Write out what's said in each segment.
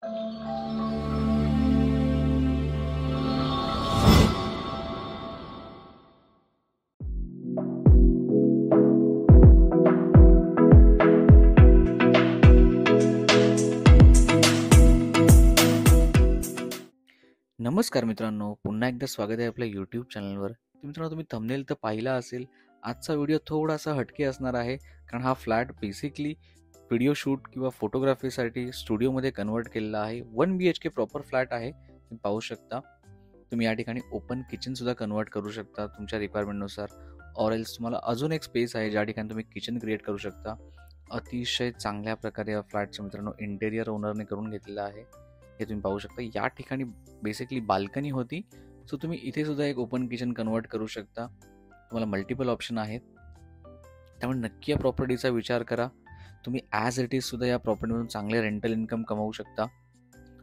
नमस्कार मित्रांनो, पुन्हा एकदा स्वागत आहे आपल्या यूट्यूब चॅनलवर. मित्रांनो, तुम्ही थंबनेल तर पाहिला असेल. आजचा व्हिडिओ थोडासा हटके असणार आहे, कारण हा फ्लॅट बेसिकली व्हिडिओ शूट किंवा फोटोग्राफीसाठी स्टुडिओमध्ये कन्वर्ट केलेला आहे. 1 BHK प्रॉपर फ्लॅट आहे. तुम्ही पाहू शकता. तुम्ही या ठिकाणी ओपन किचनसुद्धा कन्वर्ट करू शकता तुमच्या रिक्वायरमेंटनुसार. ऑर एल्स तुम्हाला अजून एक स्पेस आहे ज्या ठिकाणी तुम्ही किचन क्रिएट करू शकता. अतिशय चांगल्या प्रकारे या फ्लॅटचं मित्रांनो इंटेरियर ओनरने करून घेतलेलं आहे. हे तुम्ही पाहू शकता. या ठिकाणी बेसिकली बाल्कनी होती, सो तुम्ही इथे सुद्धा एक ओपन किचन कन्वर्ट करू शकता. तुम्हाला मल्टिपल ऑप्शन आहेत, त्यामुळे नक्की या प्रॉपर्टीचा विचार करा. तुम्ही ॲज इट इज सुद्धा या प्रॉपर्टीमधून चांगले रेंटल इन्कम कमवू शकता.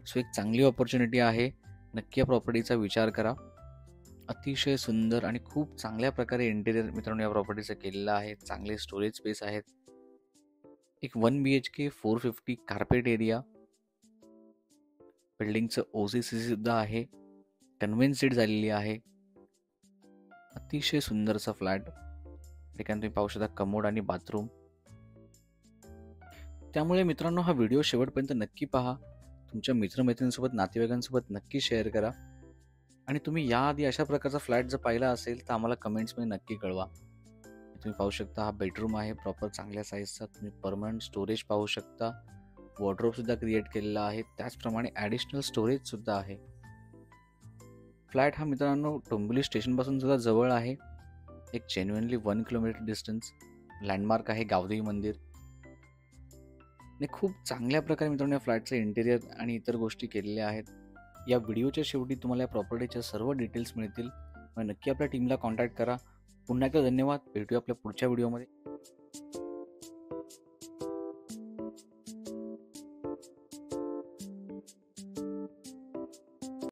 सो एक चांगली ऑपॉर्च्युनिटी आहे. नक्की या प्रॉपर्टीचा विचार करा. अतिशय सुंदर आणि खूप चांगल्या प्रकारे इंटेरियर मित्रांनो या प्रॉपर्टीचं केलेलं आहे. चांगले स्टोरेज स्पेस आहेत. एक 1 BHK 450 कार्पेट एरिया. बिल्डिंगचं OCC सुद्धा आहे. कन्व्हेन्सेड झालेली आहे. अतिशय सुंदरचा फ्लॅट. ठिकाणी तुम्ही पाहू शकता कमोड आणि बाथरूम. त्यामुळे मित्रांनो हा व्हिडिओ शेवटपर्यंत नक्की पहा. तुमच्या मित्रमैत्रिणींसोबत, नातेवाईकांसोबत नक्की शेअर करा. आणि तुम्ही याआधी अशा प्रकारचा फ्लॅट जर पाहिला असेल तर आम्हाला कमेंट्समध्ये नक्की कळवा. तुम्ही पाहू शकता हा बेडरूम आहे प्रॉपर चांगल्या साईजचा. तुम्ही परमनंट स्टोरेज पाहू शकता. वॉर्डरोब सुद्धा क्रिएट केलेला आहे. त्याचप्रमाणे ॲडिशनल स्टोरेज सुद्धा आहे. फ्लॅट हा मित्रांनो डोंबिवली स्टेशनपासून सुद्धा जवळ आहे. एक जेन्युइनली 1 किलोमीटर डिस्टन्स. लँडमार्क आहे गावदेवी मंदिर. आणि खूप चांगल्या प्रकारे मित्रांनो या फ्लॅटचे इंटेरियर आणि इतर गोष्टी केलेल्या आहेत. या व्हिडिओच्या शेवटी तुम्हाला या प्रॉपर्टीच्या सर्व डिटेल्स मिळतील. नक्की आपल्या टीमला कॉन्टॅक्ट करा. पुन्हा एकदा धन्यवाद. भेटूया आपल्या पुढच्या व्हिडिओमध्ये.